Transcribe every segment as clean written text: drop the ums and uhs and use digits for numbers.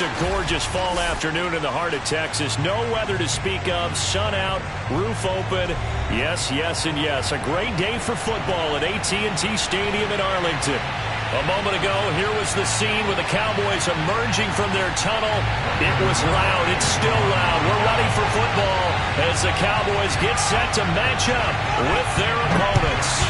Just a gorgeous fall afternoon in the heart of Texas. No weather to speak of. Sun out, roof open. Yes, yes, and yes. A great day for football at AT&T Stadium in Arlington. A moment ago, here was the scene with the Cowboys emerging from their tunnel. It was loud. It's still loud. We're ready for football as the Cowboys get set to match up with their opponents.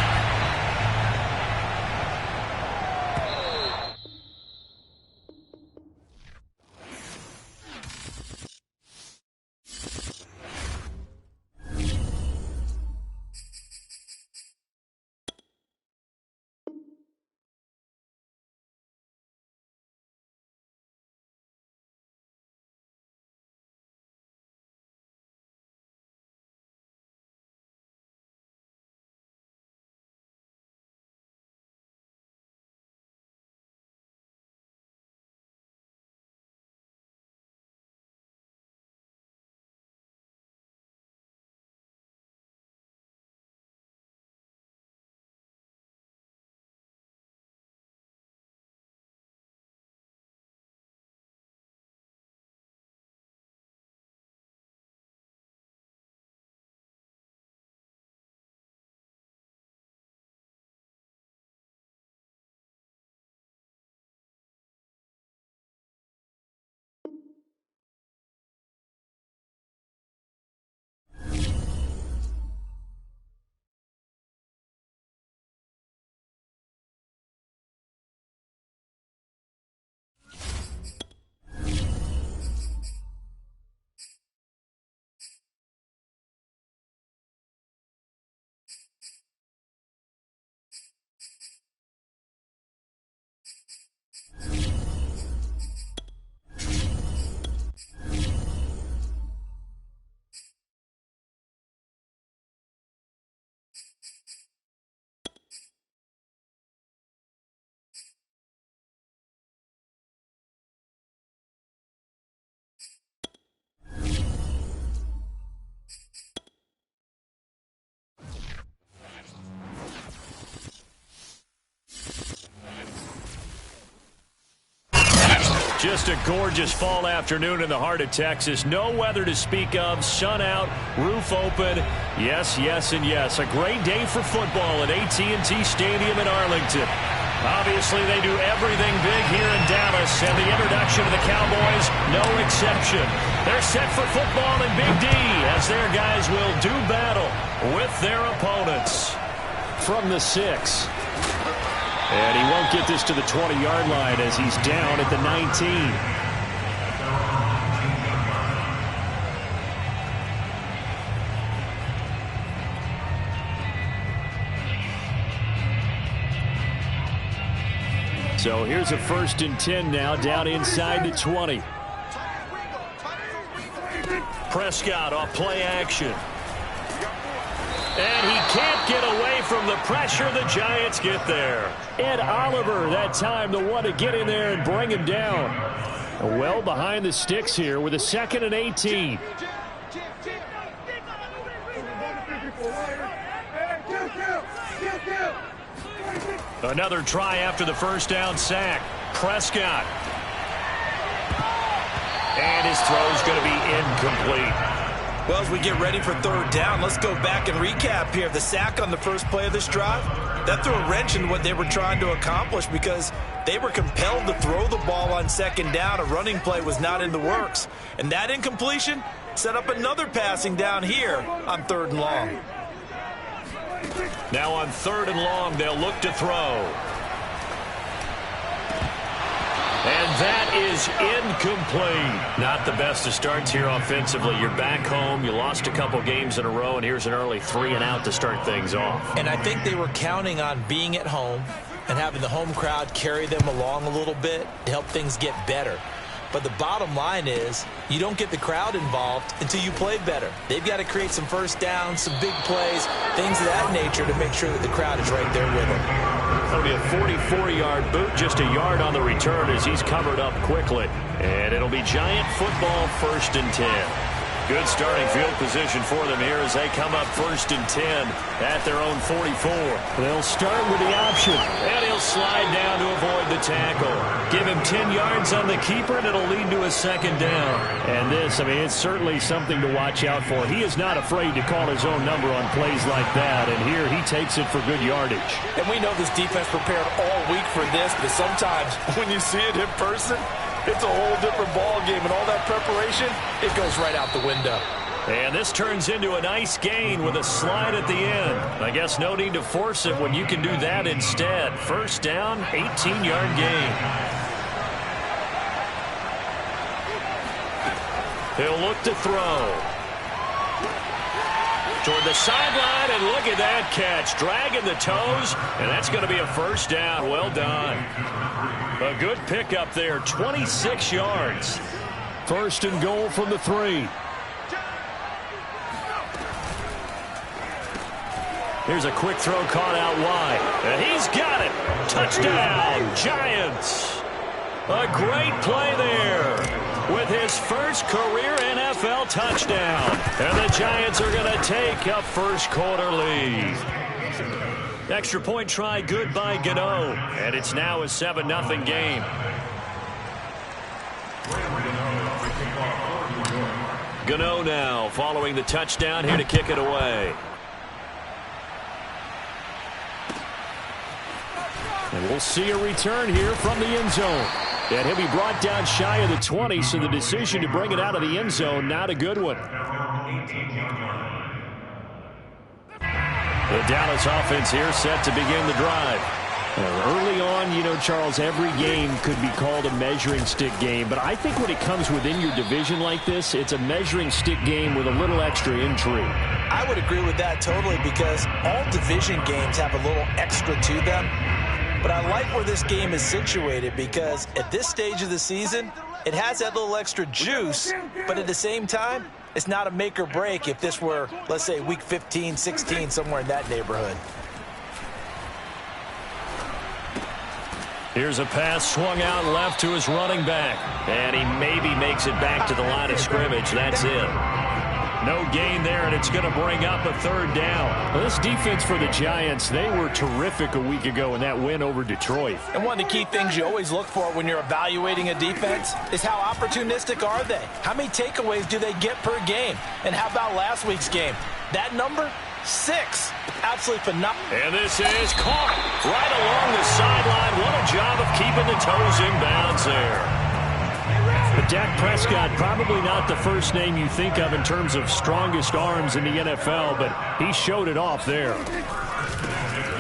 Just a gorgeous fall afternoon in the heart of Texas. No weather to speak of. Sun out, roof open. Yes, yes, and yes. A great day for football at AT&T Stadium in Arlington. Obviously, they do everything big here in Dallas, and the introduction of the Cowboys, no exception. They're set for football in Big D as their guys will do battle with their opponents. From the 6. And he won't get this to the 20-yard line as he's down at the 19. So here's a 1st and 10 now, down inside the 20. Prescott off play action. And he can't get away from the pressure. The Giants get there. Ed Oliver, that time, the one to get in there and bring him down. Well behind the sticks here with a 2nd and 18. Another try after the first down sack. Prescott. And his throw's going to be incomplete. Well, as we get ready for 3rd down, let's go back and recap here. The sack on the first play of this drive, that threw a wrench in what they were trying to accomplish because they were compelled to throw the ball on 2nd down. A running play was not in the works. And that incompletion set up another passing down here on 3rd and long. Now on 3rd and long, they'll look to throw. And that is incomplete. Not the best of starts here offensively. You're back home. You lost a couple games in a row, and here's an early 3 and out to start things off. And I think they were counting on being at home and having the home crowd carry them along a little bit to help things get better. But the bottom line is you don't get the crowd involved until you play better. They've got to create some first downs, some big plays, things of that nature to make sure that the crowd is right there with them. That'll be a 44-yard boot, just a yard on the return as he's covered up quickly. And it'll be Giant football 1st and 10. Good starting field position for them here as they come up 1st and 10 at their own 44. They'll start with the option, and he'll slide down to avoid the tackle. Give him 10 yards on the keeper, and it'll lead to a 2nd down. And this, I mean, it's certainly something to watch out for. He is not afraid to call his own number on plays like that, and here he takes it for good yardage. And we know this defense prepared all week for this, but sometimes when you see it in person, it's a whole different ball game, and all that preparation, it goes right out the window. And this turns into a nice gain with a slide at the end. I guess no need to force it when you can do that instead. 1st down, 18-yard gain. He'll look to throw. Toward the sideline, and look at that catch. Dragging the toes, and that's going to be a 1st down. Well done. A good pickup there, 26 yards. 1st and goal from the 3. Here's a quick throw caught out wide. And he's got it. Touchdown, Giants. A great play there with his first career NFL touchdown. And the Giants are going to take a 1st quarter lead. Extra point try good by Gano. And it's now a 7-0 game. Gano now following the touchdown here to kick it away. And we'll see a return here from the end zone. And he'll be brought down shy of the 20, so the decision to bring it out of the end zone, not a good one. The Dallas offense here set to begin the drive. Early on, you know, Charles, every game could be called a measuring stick game. But I think when it comes within your division like this, it's a measuring stick game with a little extra intrigue. I would agree with that totally, because all division games have a little extra to them. But I like where this game is situated, because at this stage of the season, it has that little extra juice, but at the same time, it's not a make or break if this were, let's say, week 15, 16, somewhere in that neighborhood. Here's a pass swung out left to his running back. And he maybe makes it back to the line of scrimmage. That's it. No gain there, and it's going to bring up a 3rd down. Well, this defense for the Giants, they were terrific a week ago in that win over Detroit. And one of the key things you always look for when you're evaluating a defense is how opportunistic are they? How many takeaways do they get per game? And how about last week's game? That number? 6. Absolutely phenomenal. And this is caught right along the sideline. What a job of keeping the toes in bounds there. But Dak Prescott, probably not the first name you think of in terms of strongest arms in the NFL, but he showed it off there.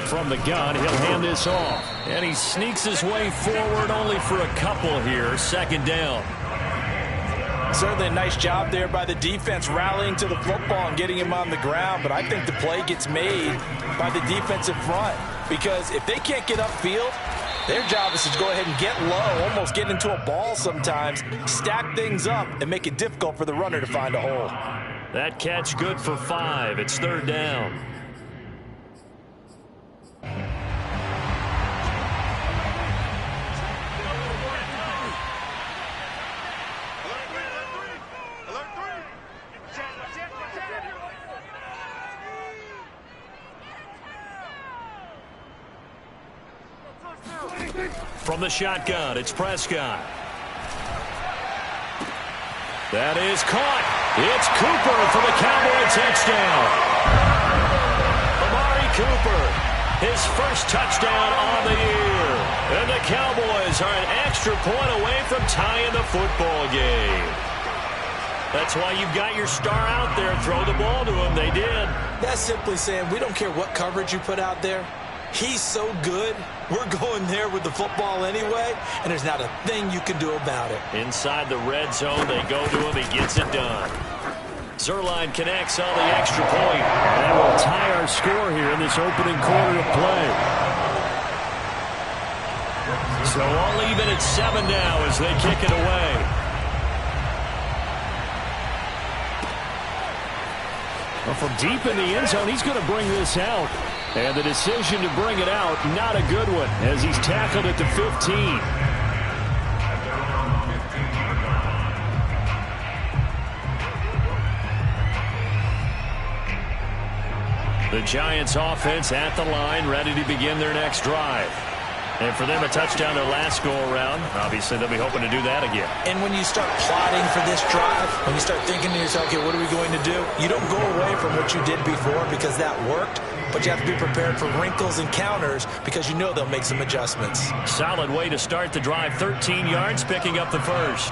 From the gun, he'll hand this off. And he sneaks his way forward only for a couple here. 2nd down. Certainly a nice job there by the defense rallying to the football and getting him on the ground, but I think the play gets made by the defensive front, because if they can't get upfield, their job is to go ahead and get low, almost get into a ball sometimes, stack things up, and make it difficult for the runner to find a hole. That catch good for 5. It's 3rd down. From the shotgun, it's Prescott. That is caught. It's Cooper for the Cowboy touchdown. Amari Cooper, his first touchdown on the year. And the Cowboys are an extra point away from tying the football game. That's why you've got your star out there. Throw the ball to him. They did. That's simply saying we don't care what coverage you put out there. He's so good, we're going there with the football anyway, and there's not a thing you can do about it. Inside the red zone, they go to him. He gets it done. Zerline connects on the extra point. And that will tie our score here in this opening quarter of play. So all even at 7 now as they kick it away. Well, from deep in the end zone, he's going to bring this out. And the decision to bring it out, not a good one, as he's tackled at the 15. The Giants offense at the line, ready to begin their next drive. And for them, a touchdown their last go-around. Obviously, they'll be hoping to do that again. And when you start plotting for this drive, when you start thinking to yourself, okay, what are we going to do? You don't go away from what you did before because that worked, but you have to be prepared for wrinkles and counters because you know they'll make some adjustments. Solid way to start the drive. 13 yards, picking up the first.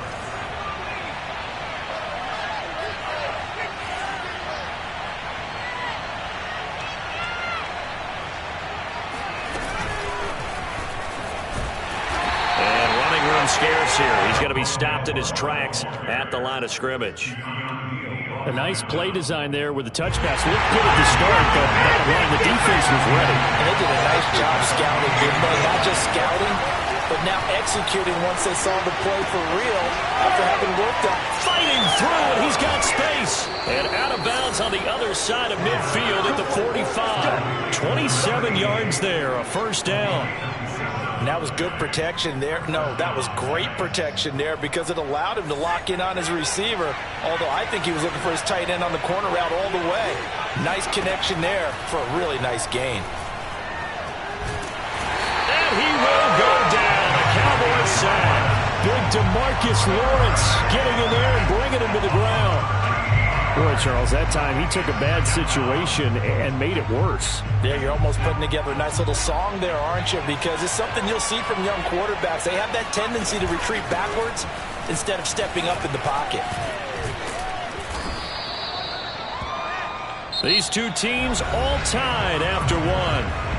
Scarce here. He's going to be stopped in his tracks at the line of scrimmage. A nice play design there with the touch pass. Looked good at the start, but that line, the defense was ready. And they did a nice job scouting. Not just scouting, but now executing once they saw the play for real after having worked on. Fighting through, and he's got space. And out of bounds on the other side of midfield at the 45. 27 yards there, a first down. And that was good protection there. No, that was great protection there because it allowed him to lock in on his receiver, although I think he was looking for his tight end on the corner route all the way. Nice connection there for a really nice gain. And he will go down. A Cowboys sack. Big DeMarcus Lawrence getting in there and bringing him to the ground. Boy, Charles, that time he took a bad situation and made it worse. Yeah, you're almost putting together a nice little song there, aren't you? Because it's something you'll see from young quarterbacks. They have that tendency to retreat backwards instead of stepping up in the pocket. These two teams all tied after one.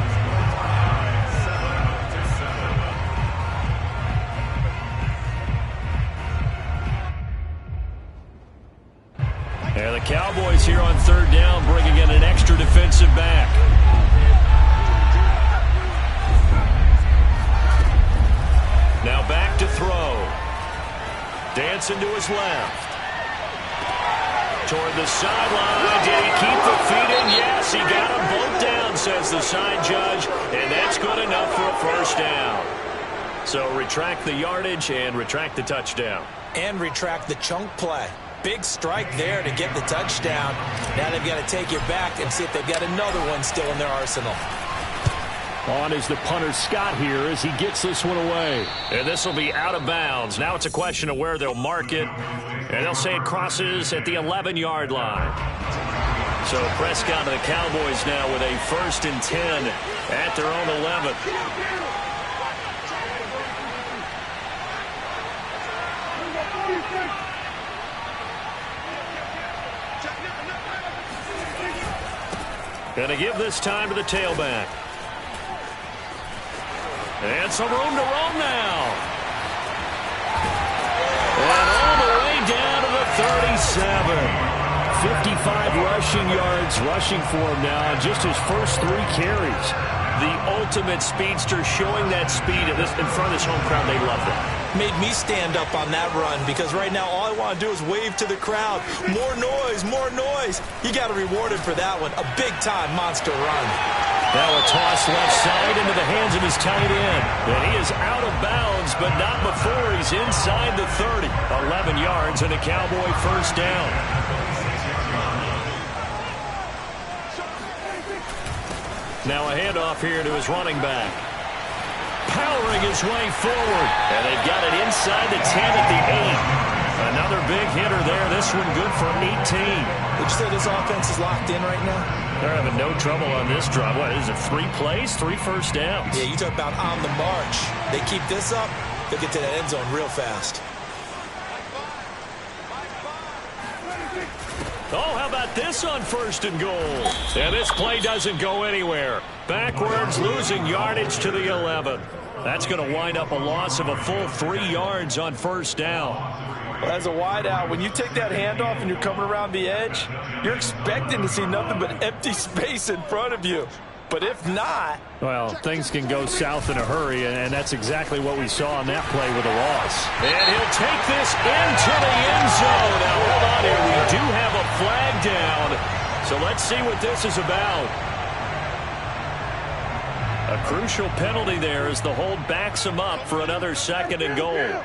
And the Cowboys here on third down, bringing in an extra defensive back. Now back to throw. Dancing to his left. Toward the sideline. Did he keep the feet in? Yes, he got them both down, says the side judge. And that's good enough for a first down. So retract the yardage and retract the touchdown. And retract the chunk play. Big strike there to get the touchdown. Now they've got to take it back and see if they've got another one still in their arsenal. On is the punter Scott here as he gets this one away. And this will be out of bounds. Now it's a question of where they'll mark it. And they'll say it crosses at the 11-yard line. So Prescott and the Cowboys now with a 1st and 10 at their own 11. Going to give this time to the tailback. And some room to roam now. And all the way down to the 37. 55 rushing yards rushing for him now on just his first 3 carries. The ultimate speedster showing that speed in front of this home crowd. They love that. Made me stand up on that run because right now all I want to do is wave to the crowd. More noise, more noise. You got to reward him for that one. A big-time monster run. Now a toss left side into the hands of his tight end. And he is out of bounds, but not before he's inside the 30. 11 yards and a Cowboy first down. Now a handoff here to his running back. Powering his way forward. And they've got it inside the 10 at the 8. Another big hitter there. This one good for 18. Would you say this offense is locked in right now? They're having no trouble on this drive. What is it, 3 plays, 3 first downs? Yeah, you talk about on the march. They keep this up, they'll get to that end zone real fast. Oh, how about this on 1st and goal? And this play doesn't go anywhere. Backwards, losing yardage to the 11. That's going to wind up a loss of a full 3 yards on 1st down. Well, as a wideout, when you take that handoff and you're coming around the edge, you're expecting to see nothing but empty space in front of you. But if not... Well, things can go south in a hurry, and that's exactly what we saw on that play with a loss. And he'll take this into the end zone. Now, hold on here. We do have a flag down. So let's see what this is about. A crucial penalty there as the hold backs him up for another 2nd and goal.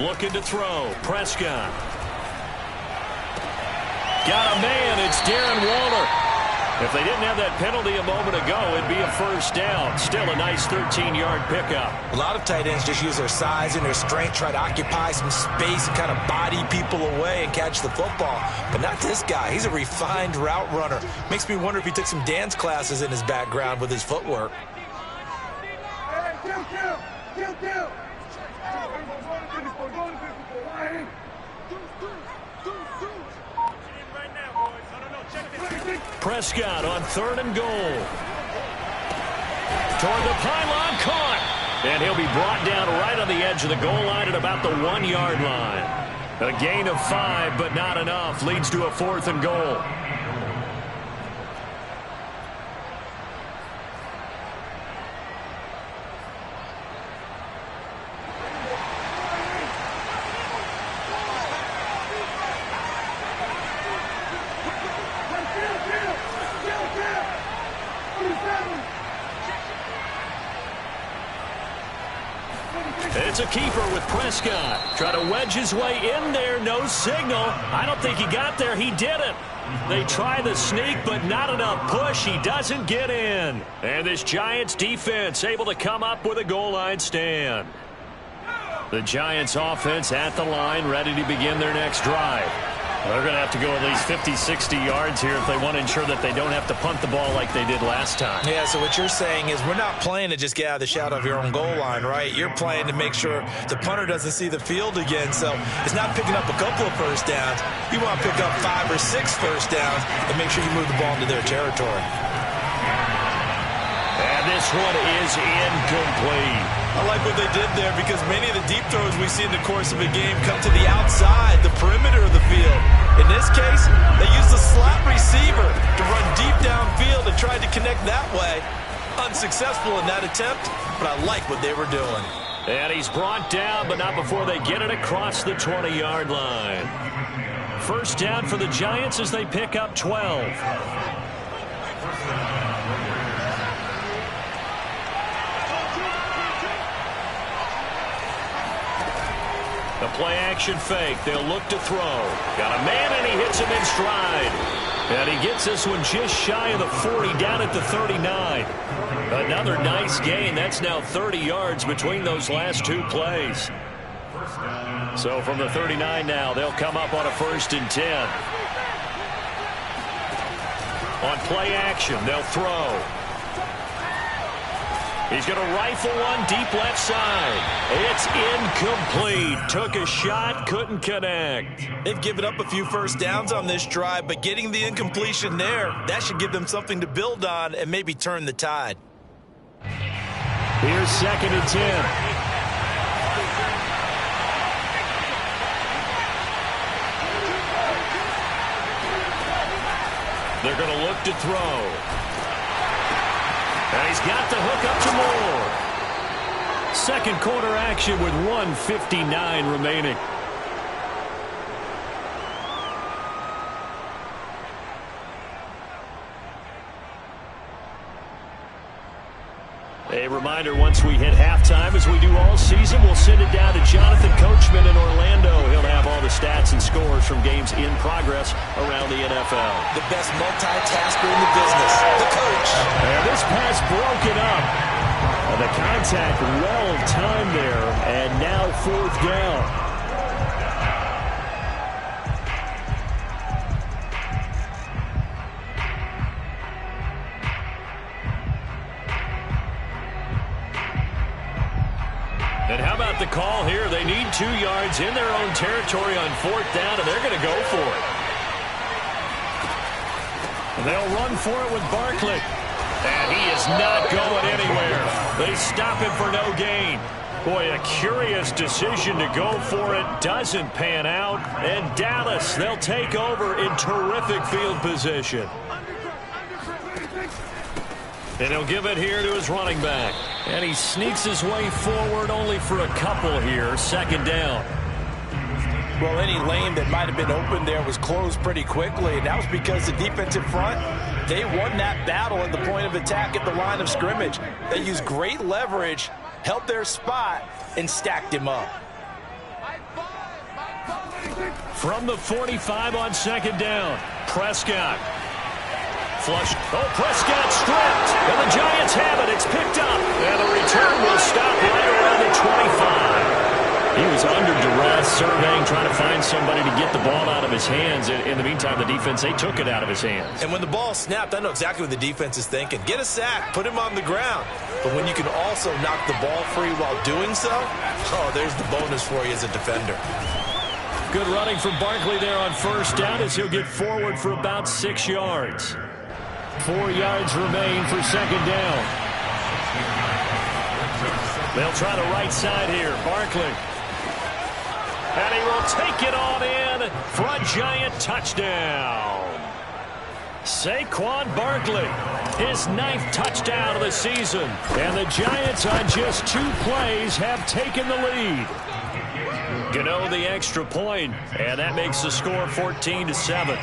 Looking to throw. Prescott. Got a man. It's Darren Waller. If they didn't have that penalty a moment ago, it'd be a first down. Still a nice 13-yard pickup. A lot of tight ends just use their size and their strength, try to occupy some space and kind of body people away and catch the football. But not this guy. He's a refined route runner. Makes me wonder if he took some dance classes in his background with his footwork. Prescott on 3rd and goal. Toward the pylon, caught. And he'll be brought down right on the edge of the goal line at about the 1-yard line. A gain of 5, but not enough. Leads to a 4th and goal. It's a keeper with Prescott. Try to wedge his way in there. No signal. I don't think he got there. He didn't. They try the sneak, but not enough push. He doesn't get in. And this Giants defense able to come up with a goal line stand. The Giants offense at the line, ready to begin their next drive. They're going to have to go at least 50, 60 yards here if they want to ensure that they don't have to punt the ball like they did last time. Yeah, so what you're saying is we're not playing to just get out of the shadow of your own goal line, right? You're playing to make sure the punter doesn't see the field again. So it's not picking up a couple of first downs. You want to pick up 5 or 6 first downs and make sure you move the ball into their territory. And this one is incomplete. I like what they did there because many of the deep throws we see in the course of a game come to the outside, the perimeter of the field. In this case, they used the slot receiver to run deep downfield and tried to connect that way. Unsuccessful in that attempt, but I like what they were doing. And he's brought down, but not before they get it across the 20-yard line. First down for the Giants as they pick up 12. The play-action fake. They'll look to throw. Got a man, and he hits him in stride. And he gets this one just shy of the 40, down at the 39. Another nice gain. That's now 30 yards between those last 2 plays. So from the 39 now, they'll come up on a 1st and 10. On play action, they'll throw. He's going to rifle one deep left side. It's incomplete. Took a shot, couldn't connect. They've given up a few first downs on this drive, but getting the incompletion there, that should give them something to build on and maybe turn the tide. Here's 2nd and 10. They're going to look to throw. And he's got the hook up to Moore. Second quarter action with 1:59 remaining. A reminder, once we hit halftime, as we do all season, we'll send it down to Jonathan Coachman in Orlando. He'll have all the stats and scores from games in progress around the NFL. The best multitasker in the business, the coach. And this pass broken up. The contact well timed there, and now 4th down. And how about the call here? They need 2 yards in their own territory on 4th down, and they're going to go for it. And they'll run for it with Barkley. And he is not going anywhere. They stop him for no gain. Boy, a curious decision to go for it. Doesn't pan out. And Dallas, they'll take over in terrific field position. And he'll give it here to his running back. And he sneaks his way forward only for a couple here. 2nd down. Well, any lane that might have been open there was closed pretty quickly, and that was because the defensive front, they won that battle at the point of attack at the line of scrimmage. They used great leverage held their spot, and stacked him up. From the 45 on second down, Prescott. Flush. Oh, Prescott stripped. And the Giants have it. It's picked up. And the return will stop right around the 25. He was under duress, surveying, trying to find somebody to get the ball out of his hands. In the meantime, the defense, they took it out of his hands. And when the ball snapped, I know exactly what the defense is thinking. Get a sack. Put him on the ground. But when you can also knock the ball free while doing so, oh, there's the bonus for you as a defender. Good running from Barkley there on first down as he'll get forward for about 6 yards. 4 yards remain for second down. They'll try the right side here. Barkley. And he will take it on in for a Giant touchdown. Saquon Barkley, his 9th touchdown of the season. And the Giants on just 2 plays have taken the lead. Gano the extra point, and that makes the score 14-7.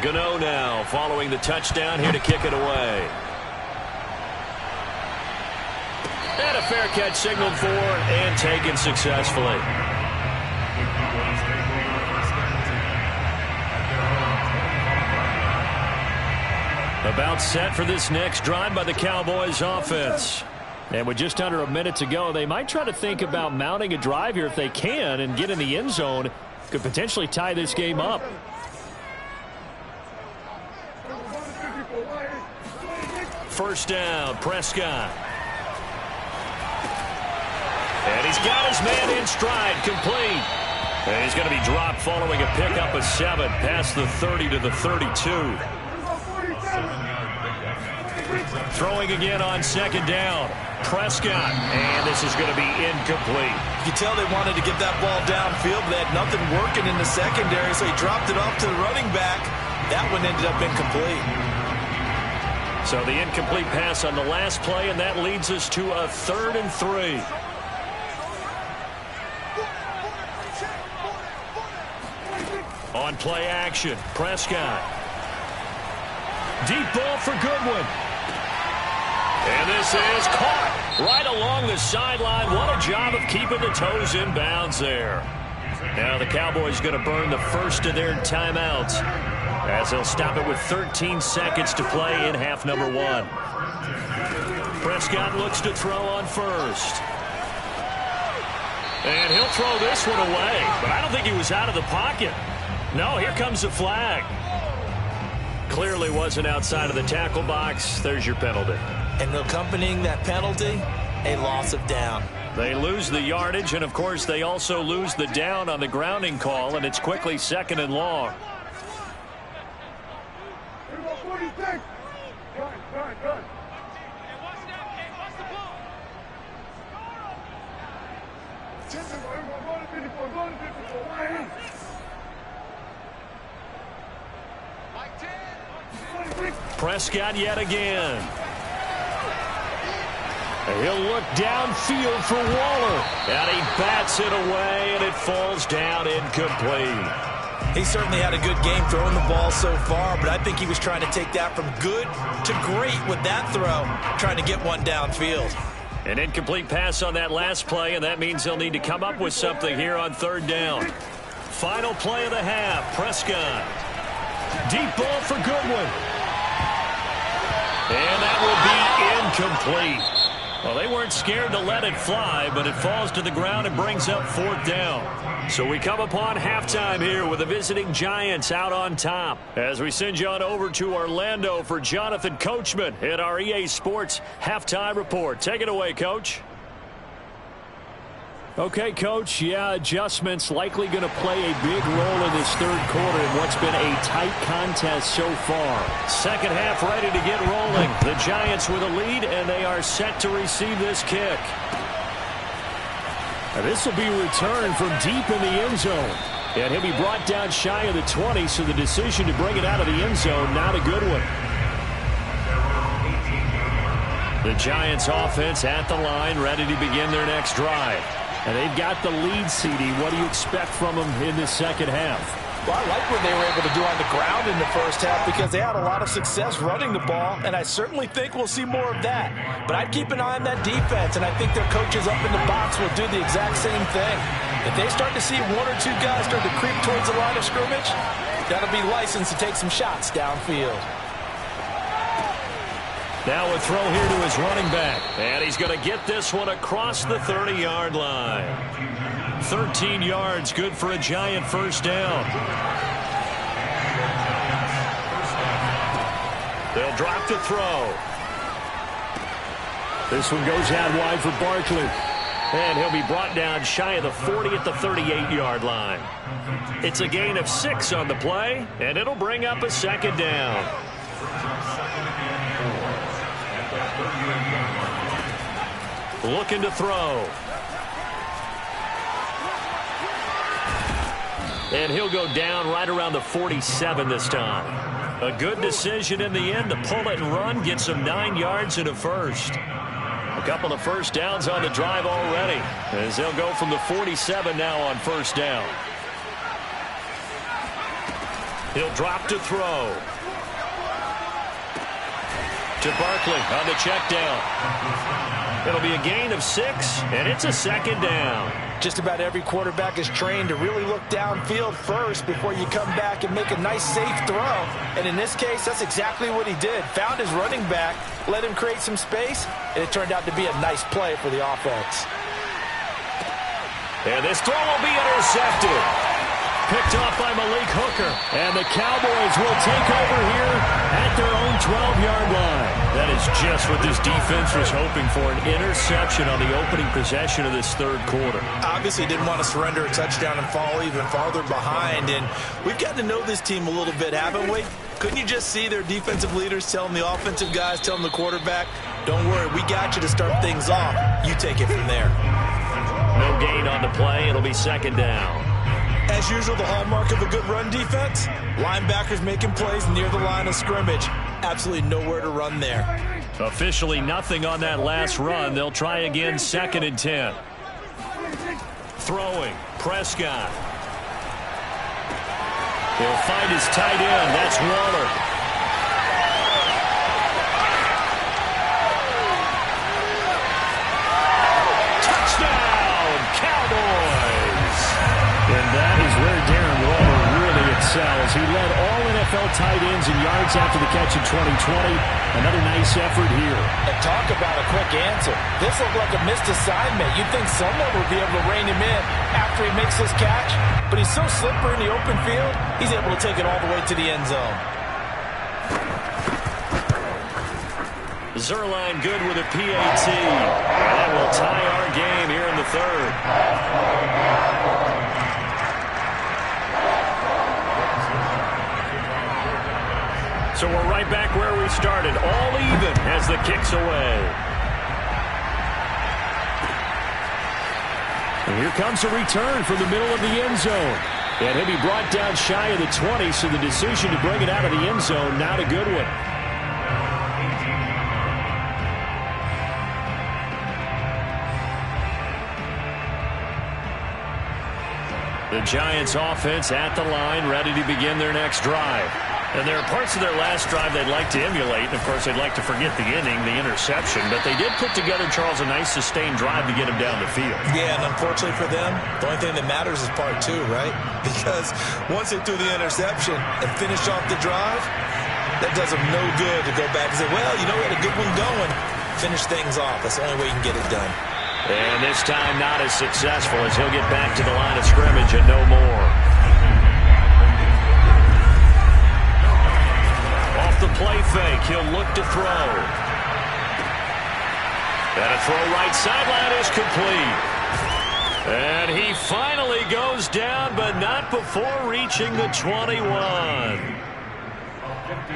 Gano now following the touchdown here to kick it away. And a fair catch signaled for and taken successfully. About set for this next drive by the Cowboys offense. And with just under a minute to go, they might try to think about mounting a drive here if they can and get in the end zone. Could potentially tie this game up. First down, Prescott. And he's got his man in stride, complete. And he's going to be dropped following a pickup of 7 past the 30 to the 32. Throwing again on second down. Prescott. And this is going to be incomplete. You can tell they wanted to get that ball downfield, but they had nothing working in the secondary, so he dropped it off to the running back. That one ended up incomplete. So the incomplete pass on the last play, and that leads us to a 3rd and 3. On play action, Prescott. Deep ball for Goodwin. And this is caught right along the sideline. What a job of keeping the toes in bounds there. Now the Cowboys going to burn the first of their timeouts as they'll stop it with 13 seconds to play in half number 1. Prescott looks to throw on first. And he'll throw this one away, but I don't think he was out of the pocket. No, here comes the flag. Clearly wasn't outside of the tackle box. There's your penalty. And accompanying that penalty, a loss of down. They lose the yardage, and of course they also lose the down on the grounding call, and it's quickly 2nd and long. Prescott yet again. He'll look downfield for Waller. And he bats it away, and it falls down incomplete. He certainly had a good game throwing the ball so far, but I think he was trying to take that from good to great with that throw, trying to get one downfield. An incomplete pass on that last play, and that means they'll need to come up with something here on 3rd down. Final play of the half, Prescott. Deep ball for Goodwin. And that will be incomplete. Well, they weren't scared to let it fly, but it falls to the ground and brings up 4th down. So we come upon halftime here with the visiting Giants out on top. As we send you on over to Orlando for Jonathan Coachman at our EA Sports Halftime Report. Take it away, Coach. Okay, Coach, adjustments likely going to play a big role in this 3rd quarter in what's been a tight contest so far. Second half ready to get rolling. The Giants with a lead, and they are set to receive this kick. And this will be returned from deep in the end zone. And he'll be brought down shy of the 20, so the decision to bring it out of the end zone, not a good one. The Giants offense at the line, ready to begin their next drive. And they've got the lead, CD. What do you expect from them in the second half? Well, I like what they were able to do on the ground in the first half because they had a lot of success running the ball, and I certainly think we'll see more of that. But I'd keep an eye on that defense, and I think their coaches up in the box will do the exact same thing. If they start to see one or two guys start to creep towards the line of scrimmage, that'll be licensed to take some shots downfield. Now a throw here to his running back. And he's going to get this one across the 30-yard line. 13 yards, good for a giant first down. They'll drop to throw. This one goes out wide for Barkley. And he'll be brought down shy of the 40 at the 38-yard line. It's a gain of 6 on the play, and it'll bring up a second down. Looking to throw. And he'll go down right around the 47 this time. A good decision in the end to pull it and run, get some 9 yards and a first. A couple of first downs on the drive already, as they'll go from the 47 now on first down. He'll drop to throw. To Barkley on the check down. It'll be a gain of 6, and it's a second down. Just about every quarterback is trained to really look downfield first before you come back and make a nice, safe throw. And in this case, that's exactly what he did. Found his running back, let him create some space, and it turned out to be a nice play for the offense. And this throw will be intercepted. Picked off by Malik Hooker. And the Cowboys will take over here at their own 12-yard line. That is just what this defense was hoping for, an interception on the opening possession of this third quarter. Obviously didn't want to surrender a touchdown and fall even farther behind. And we've gotten to know this team a little bit, haven't we? Couldn't you just see their defensive leaders telling the offensive guys, telling the quarterback, don't worry, we got you to start things off. You take it from there. No gain on the play. It'll be second down. As usual, the hallmark of a good run defense, linebackers making plays near the line of scrimmage. Absolutely nowhere to run there. Officially nothing on that last run. They'll try again, 2nd and 10. Throwing, Prescott. He'll find his tight end. That's Waller. Touchdown, Cowboys! And that is where Darren Waller really excels. He led all NFL tight ends in yards after the catch in 2020. Another nice effort here. And talk about a quick answer. This looked like a missed assignment. You'd think someone would be able to rein him in after he makes this catch. But he's so slippery in the open field, he's able to take it all the way to the end zone. Zerline good with a PAT. And that will tie our game here in the third. So we're right back where we started, all even as the kick's away. And here comes a return from the middle of the end zone. And he'll be brought down shy of the 20, so the decision to bring it out of the end zone, not a good one. The Giants offense at the line, ready to begin their next drive. And there are parts of their last drive they'd like to emulate. And, of course, they'd like to forget the inning, the interception. But they did put together, Charles, a nice sustained drive to get him down the field. Yeah, and unfortunately for them, the only thing that matters is part 2, right? Because once they threw the interception and finished off the drive, that does them no good to go back and say, well, you know, we had a good one going. Finish things off. That's the only way you can get it done. And this time not as successful as he'll get back to the line of scrimmage and no more. Off the play fake, he'll look to throw. And a throw right sideline is complete. And he finally goes down, but not before reaching the 21.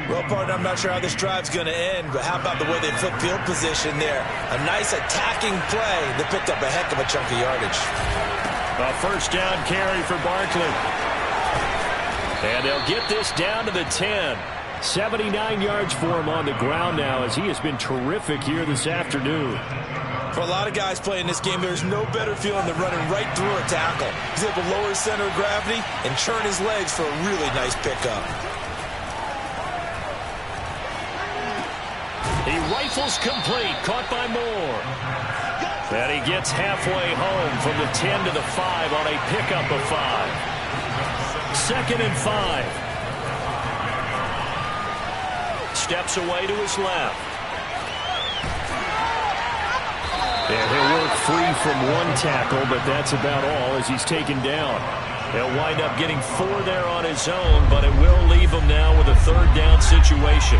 Well, partner, I'm not sure how this drive's going to end, but how about the way they flipped field position there? A nice attacking play that picked up a heck of a chunk of yardage. A first down carry for Barkley. And they'll get this down to the 10. 79 yards for him on the ground now, as he has been terrific here this afternoon. For a lot of guys playing this game, there's no better feeling than running right through a tackle. He's able to lower his center of gravity and churn his legs for a really nice pickup. He rifles complete, caught by Moore. And he gets halfway home from the 10 to the 5 on a pickup of 5. 2nd and 5. Steps away to his left. And he'll work free from one tackle, but that's about all as he's taken down. He'll wind up getting 4 there on his own, but it will leave him now with a 3rd down situation.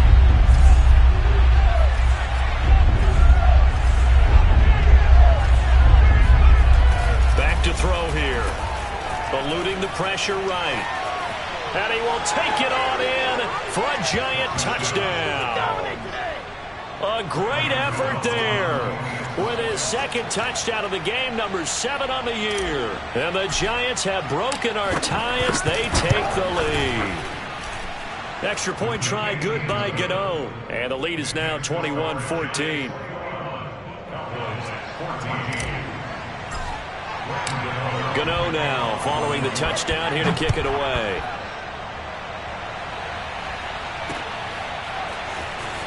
Back to throw here. Eluding the pressure right. And he will take it on in for a giant touchdown. A great effort there. With his 2nd touchdown of the game, number 7 on the year. And the Giants have broken our tie as they take the lead. Extra point try good by Gano. And the lead is now 21-14. Gano now following the touchdown here to kick it away.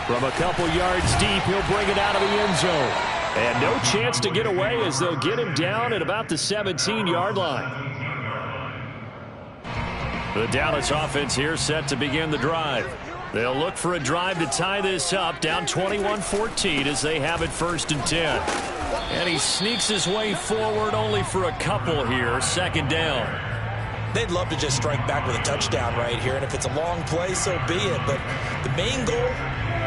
From a couple yards deep, he'll bring it out of the end zone. And no chance to get away as they'll get him down at about the 17-yard line. The Dallas offense here set to begin the drive. They'll look for a drive to tie this up, down 21-14 as they have it 1st and 10. And he sneaks his way forward only for a couple here, 2nd down. They'd love to just strike back with a touchdown right here, and if it's a long play, so be it. But the main goal,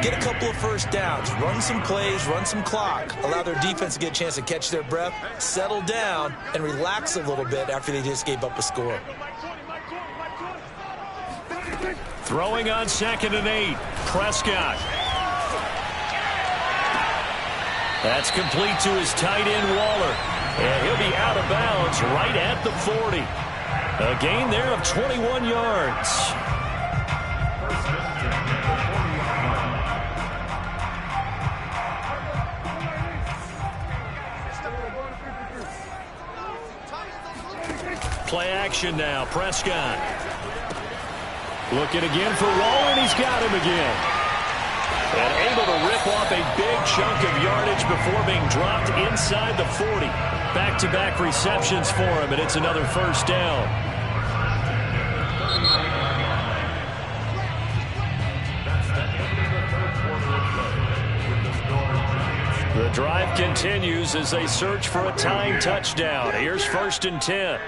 get a couple of 1st downs, run some plays, run some clock, allow their defense to get a chance to catch their breath, settle down, and relax a little bit after they just gave up a score. Throwing on 2nd and 8, Prescott. That's complete to his tight end, Waller. And he'll be out of bounds right at the 40. A gain there of 21 yards. Play action now, Prescott. Looking again for Waller, and he's got him again. And able to rip off a big chunk of yardage before being dropped inside the 40. Back-to-back receptions for him, and it's another 1st down. The drive continues as they search for a tying touchdown. Here's 1st and 10.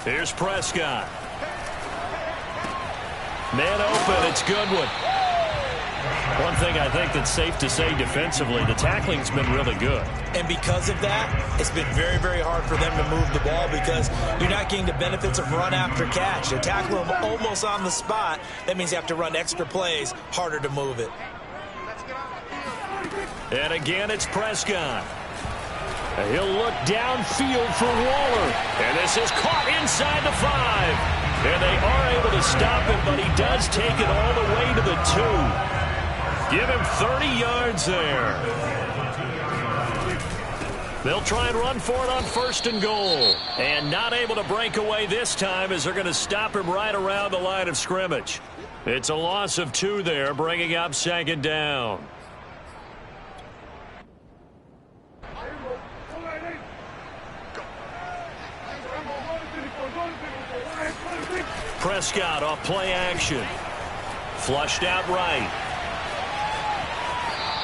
Here's Prescott. Man open, it's Goodwin. One thing I think that's safe to say defensively, the tackling's been really good. And because of that, it's been very, very hard for them to move the ball because you're not getting the benefits of run after catch. They're tackling them almost on the spot. That means you have to run extra plays, harder to move it. And again, it's Prescott. He'll look downfield for Waller. And this is caught inside the 5. And they are able to stop him, but he does take it all the way to the 2. Give him 30 yards there. They'll try and run for it on 1st and goal. And not able to break away this time as they're going to stop him right around the line of scrimmage. It's a loss of 2 there, bringing up 2nd down. Prescott off play action. Flushed out right.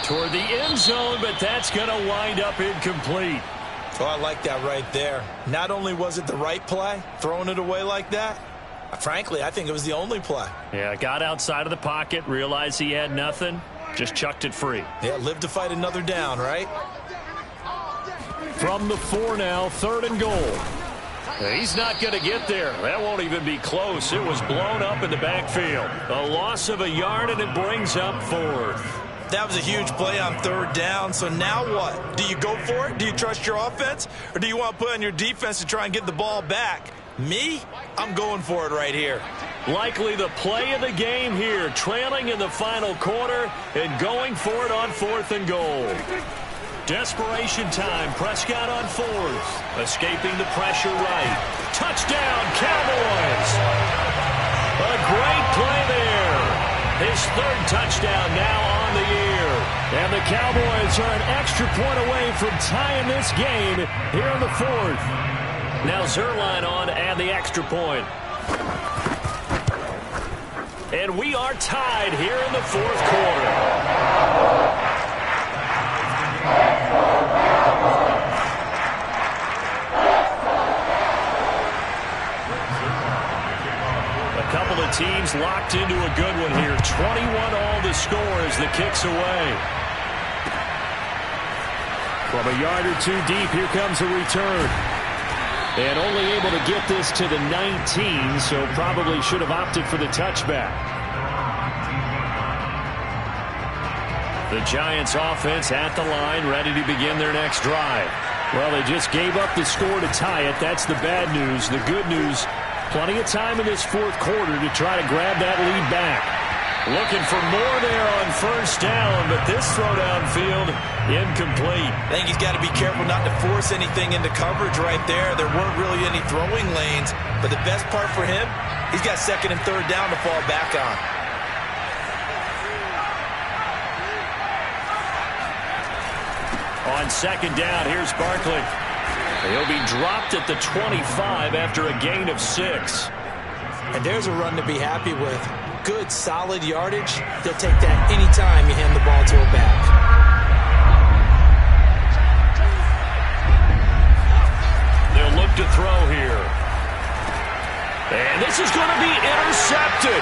Toward the end zone, but that's going to wind up incomplete. Oh, I like that right there. Not only was it the right play, throwing it away like that, frankly, I think it was the only play. Yeah, got outside of the pocket, realized he had nothing, just chucked it free. Yeah, live to fight another down, right? From the 4 now, 3rd and goal. He's not going to get there. That won't even be close. It was blown up in the backfield. A loss of a yard, and it brings up 4th. That was a huge play on 3rd down, so now what? Do you go for it? Do you trust your offense? Or do you want to put on your defense to try and get the ball back? Me? I'm going for it right here. Likely the play of the game here, trailing in the final quarter and going for it on 4th and goal. Desperation time. Prescott on 4th. Escaping the pressure right. Touchdown, Cowboys! A great play there. His 3rd touchdown now on the year. And the Cowboys are an extra point away from tying this game here in the 4th. Now Zerline on and the extra point. And we are tied here in the 4th quarter. A couple of teams locked into a good one here. 21-all the score as the kick's away. From a yard or two deep, here comes a return. And only able to get this to the 19, so probably should have opted for the touchback. The Giants offense at the line, ready to begin their next drive. Well, they just gave up the score to tie it. That's the bad news. The good news, plenty of time in this 4th quarter to try to grab that lead back. Looking for more there on 1st down, but this throw downfield incomplete. I think he's got to be careful not to force anything into coverage right there. There weren't really any throwing lanes, but the best part for him, he's got 2nd and 3rd down to fall back on. On 2nd down, here's Barkley. He'll be dropped at the 25 after a gain of 6. And there's a run to be happy with. Good, solid yardage. They'll take that anytime you hand the ball to a back. They'll look to throw here. And this is going to be intercepted.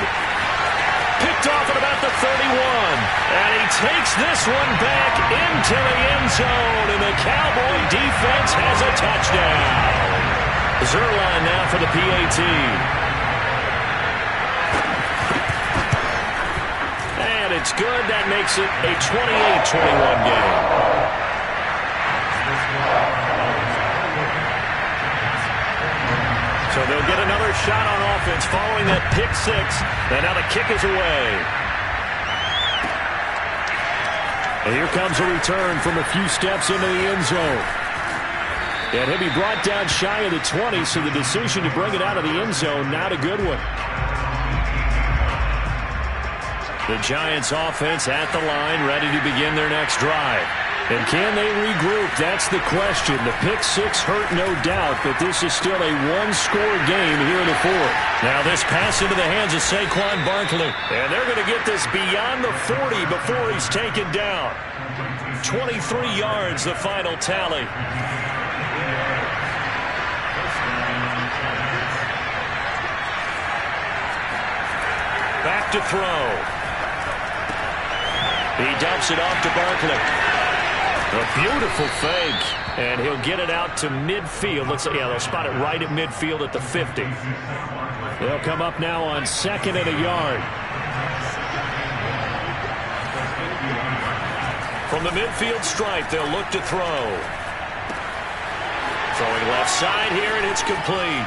Picked off at about the 31. And he takes this one back into the end zone. And the Cowboy defense has a touchdown. Zerline now for the PAT. And it's good. That makes it a 28-21 game. So they'll get another shot on offense following that pick 6. And now the kick is away. And here comes a return from a few steps into the end zone. And he'll be brought down shy of the 20, so the decision to bring it out of the end zone, not a good one. The Giants offense at the line, ready to begin their next drive. And can they regroup? That's the question. The pick 6 hurt, no doubt, but this is still a one-score game here in the 4th. Now this pass into the hands of Saquon Barkley. And they're going to get this beyond the 40 before he's taken down. 23 yards, the final tally. Back to throw. He dumps it off to Barkley. A beautiful fake. And he'll get it out to midfield. Let's say, yeah, they'll spot it right at midfield at the 50. They'll come up now on 2nd and a yard. From the midfield stripe, they'll look to throw. Throwing left side here, and it's complete.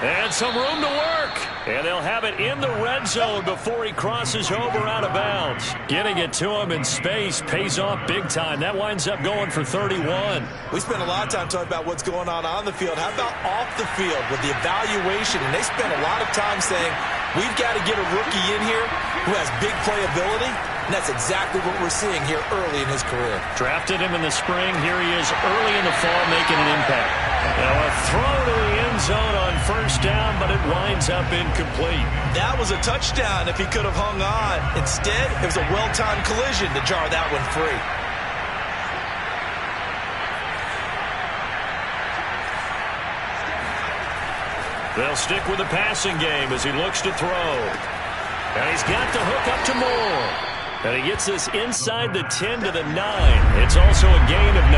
And some room to work. And they'll have it in the red zone before he crosses over out of bounds. Getting it to him in space pays off big time. That winds up going for 31. We spent a lot of time talking about what's going on the field. How about off the field with the evaluation? And they spent a lot of time saying, we've got to get a rookie in here who has big playability. And that's exactly what we're seeing here early in his career. Drafted him in the spring. Here he is early in the fall making an impact. Now a throw to the end zone on 1st down, but it winds up incomplete. That was a touchdown if he could have hung on. Instead, it was a well-timed collision to jar that one free. They'll stick with the passing game as he looks to throw. And he's got the hook up to Moore. And he gets this inside the 10 to the 9. It's also a gain of 9.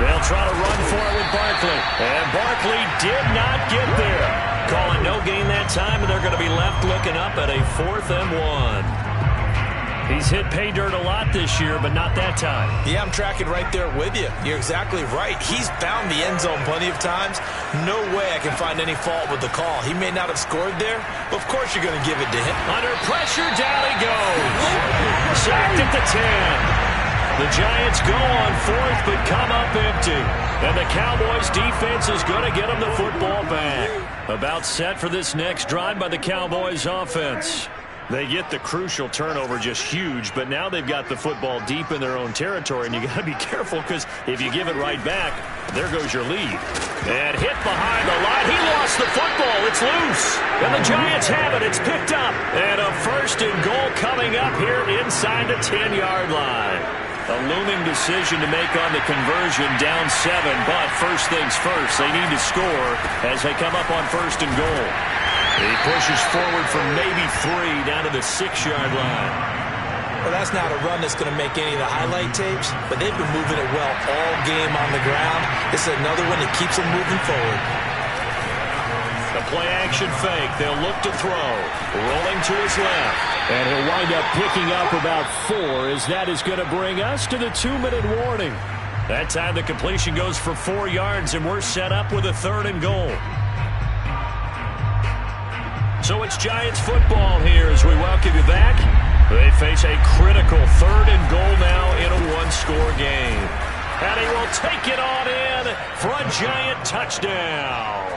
They'll try to run for it with Barkley. And Barkley did not get there. Calling no gain that time, and they're going to be left looking up at a 4th and 1. He's hit pay dirt a lot this year, but not that time. Yeah, I'm tracking right there with you. You're exactly right. He's found the end zone plenty of times. No way I can find any fault with the call. He may not have scored there, but of course you're going to give it to him. Under pressure, down he goes. Sacked at the 10. The Giants go on fourth, but come up empty. And the Cowboys defense is going to get them the football back. About set for this next drive by the Cowboys offense. They get the crucial turnover, just huge, but now they've got the football deep in their own territory, and you got to be careful because if you give it right back, there goes your lead. And hit behind the line. He lost the football. It's loose. And the Giants have it. It's picked up. And a first and goal coming up here inside the 10-yard line. A looming decision to make on the conversion, down 7, but first things first, they need to score as they come up on first and goal. He pushes forward from maybe 3 down to the 6-yard line. Well, that's not a run that's going to make any of the highlight tapes, but they've been moving it well all game on the ground. This is another one that keeps them moving forward. The play-action fake. They'll look to throw. Rolling to his left. And he'll wind up picking up about 4 as that is going to bring us to the 2-minute warning. That time the completion goes for 4 yards, and we're set up with a 3rd and goal. So it's Giants football here as we welcome you back. They face a critical 3rd and goal now in a 1-score game. And he will take it on in for a Giant touchdown.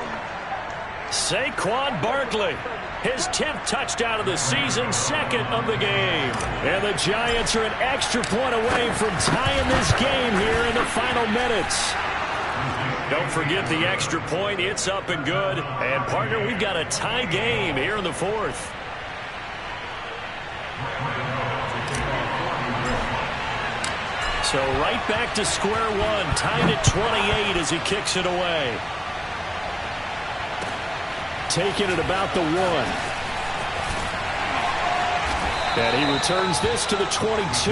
Saquon Barkley, his 10th touchdown of the season, 2nd of the game. And the Giants are an extra point away from tying this game here in the final minutes. Don't forget the extra point. It's up and good. And, partner, we've got a tie game here in the 4th. So right back to square one. Tied at 28 as he kicks it away. Taking it about the 1. And he returns this to the 22.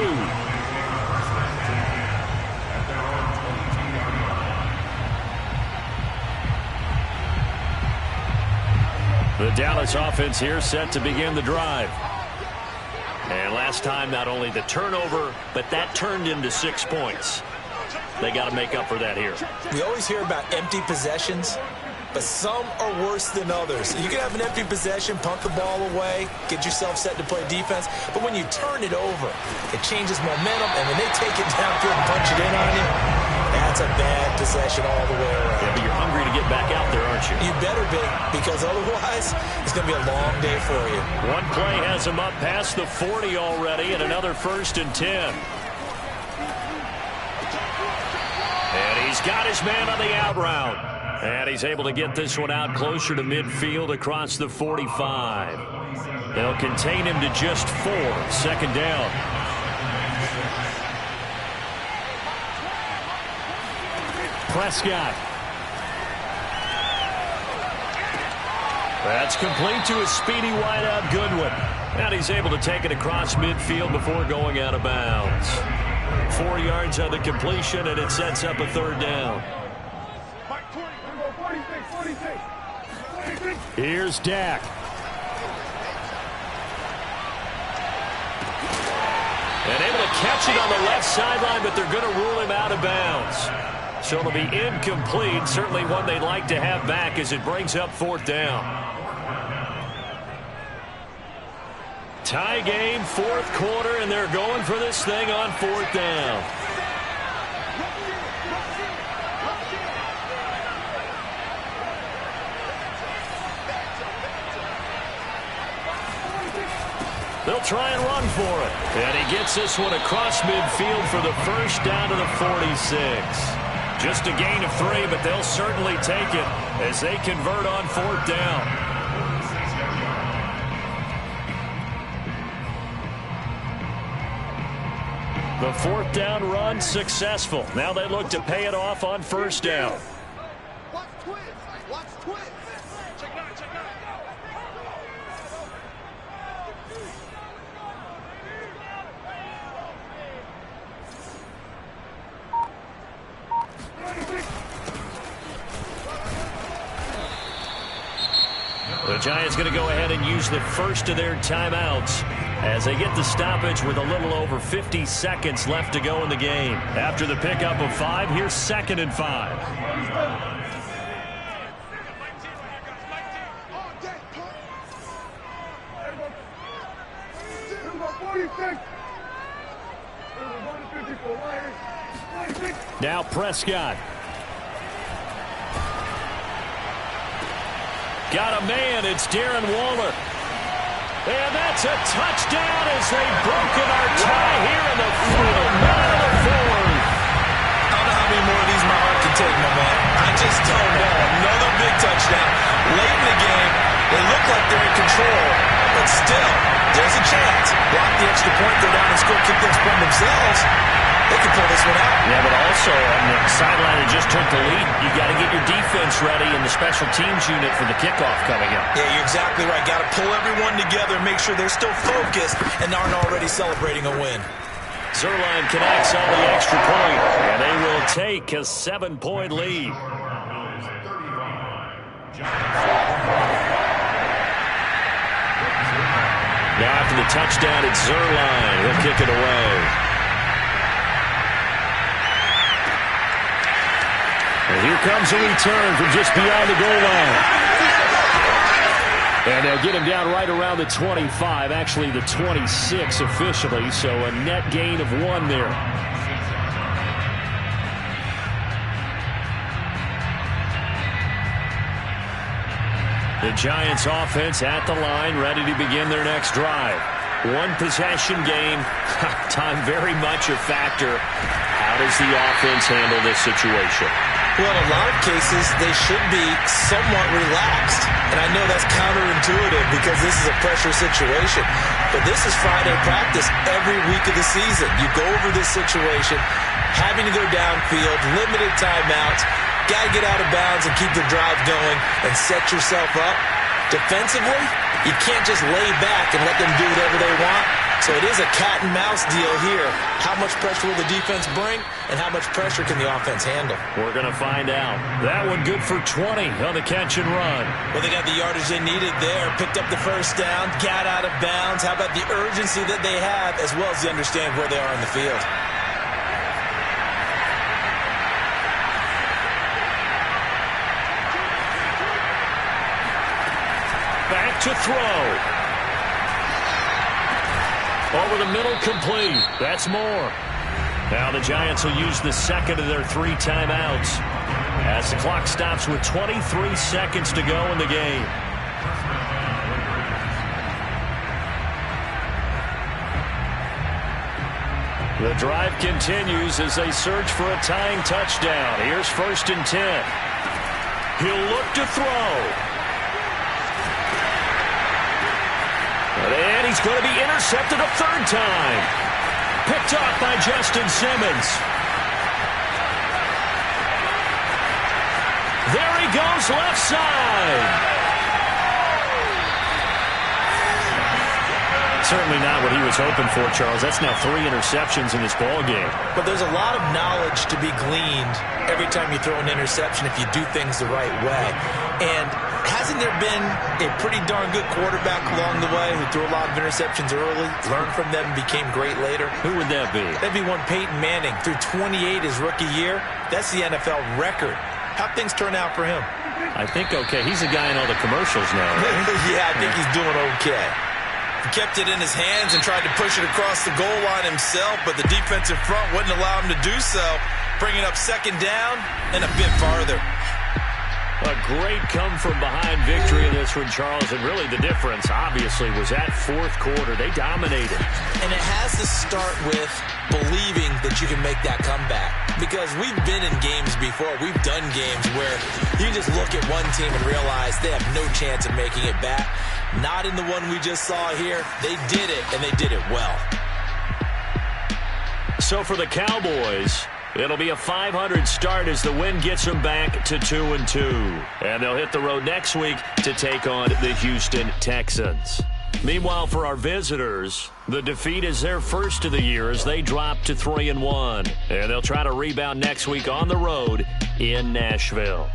The Dallas offense here set to begin the drive. And last time, not only the turnover, but that turned into 6 points. They got to make up for that here. We always hear about empty possessions, but some are worse than others. You can have an empty possession, punt the ball away, get yourself set to play defense, but when you turn it over, it changes momentum, and when they take it downfield and punch it in on you, that's a bad possession all the way around. Yeah, but you're hungry to get back out there, aren't you? You better be, because otherwise it's going to be a long day for you. One play has him up past the 40 already, and another 1st and 10. And he's got his man on the out route. And he's able to get this one out closer to midfield across the 45. They'll contain him to just 4. 2nd down. Prescott. That's complete to a speedy wideout Goodwin. And he's able to take it across midfield before going out of bounds. 4 yards on the completion, and it sets up a 3rd down. Here's Dak. And able to catch it on the left sideline, but they're going to rule him out of bounds. So it'll be incomplete. Certainly one they'd like to have back as it brings up 4th down. Tie game, 4th quarter, and they're going for this thing on 4th down. They'll try and run for it. And he gets this one across midfield for the 1st down to the 46. Just a gain of 3, but they'll certainly take it as they convert on 4th down. The 4th down run successful. Now they look to pay it off on 1st down. The Giants going to go ahead and use the first of their timeouts as they get the stoppage with a little over 50 seconds left to go in the game. After the pickup of 5, here's 2nd and 5. Now Prescott. Got a man. It's Darren Waller. And that's a touchdown as they've broken our tie here in the final minute of the fourth. I don't know how many more of these my heart can take, my man. I just don't know. Another big touchdown. Late in the game, they look like they're in control, but still, there's a chance. Block the extra point, go down and score, kick the extra point themselves. They can pull this one out. Yeah, but also on the sideline that just took the lead, you got to get your defense ready in the special teams unit for the kickoff coming up. Yeah, you're exactly right. Got to pull everyone together, make sure they're still focused and aren't already celebrating a win. Zerline connects on the extra point, and they will take a 7-point lead. Now after the touchdown, it's Zerline. He'll kick it away. And here comes a return from just beyond the goal line. And they'll get him down right around the 25, actually the 26 officially, so a net gain of 1 there. The Giants offense at the line, ready to begin their next drive. 1 possession game, time very much a factor. How does the offense handle this situation? Well, in a lot of cases, they should be somewhat relaxed. And I know that's counterintuitive because this is a pressure situation. But this is Friday practice every week of the season. You go over this situation, having to go downfield, limited timeouts, got to get out of bounds and keep the drive going and set yourself up. Defensively, you can't just lay back and let them do whatever they want. So it is a cat and mouse deal here. How much pressure will the defense bring, and how much pressure can the offense handle? We're going to find out. That one good for 20 on the catch and run. Well, they got the yardage they needed there, picked up the first down, got out of bounds. How about the urgency that they have, as well as they understand where they are in the field? Back to throw. Over the middle, complete. That's more. Now the Giants will use the second of their 3 timeouts as the clock stops with 23 seconds to go in the game. The drive continues as they search for a tying touchdown. Here's 1st and 10. He'll look to throw. And he's going to be intercepted a 3rd time. Picked off by Justin Simmons. There he goes, left side. Certainly not what he was hoping for, Charles. That's now 3 interceptions in this ball game. But there's a lot of knowledge to be gleaned every time you throw an interception if you do things the right way. And hasn't there been a pretty darn good quarterback along the way who threw a lot of interceptions early, learned from them, and became great later? Who would that be? That'd be one Peyton Manning. Threw 28 his rookie year. That's the NFL record. How'd things turn out for him? I think okay. He's a guy in all the commercials now, right? Yeah, I think he's doing okay. He kept it in his hands and tried to push it across the goal line himself, but the defensive front wouldn't allow him to do so, bringing up 2nd down and a bit farther. A great come-from-behind victory in this one, Charles, and really the difference, obviously, was that 4th quarter. They dominated. And it has to start with believing that you can make that comeback. Because we've been in games before. We've done games where you just look at one team and realize they have no chance of making it back. Not in the one we just saw here. They did it, and they did it well. So for the Cowboys, it'll be a 500 start as the win gets them back to 2-2. And they'll hit the road next week to take on the Houston Texans. Meanwhile, for our visitors, the defeat is their first of the year as they drop to 3-1. And they'll try to rebound next week on the road in Nashville.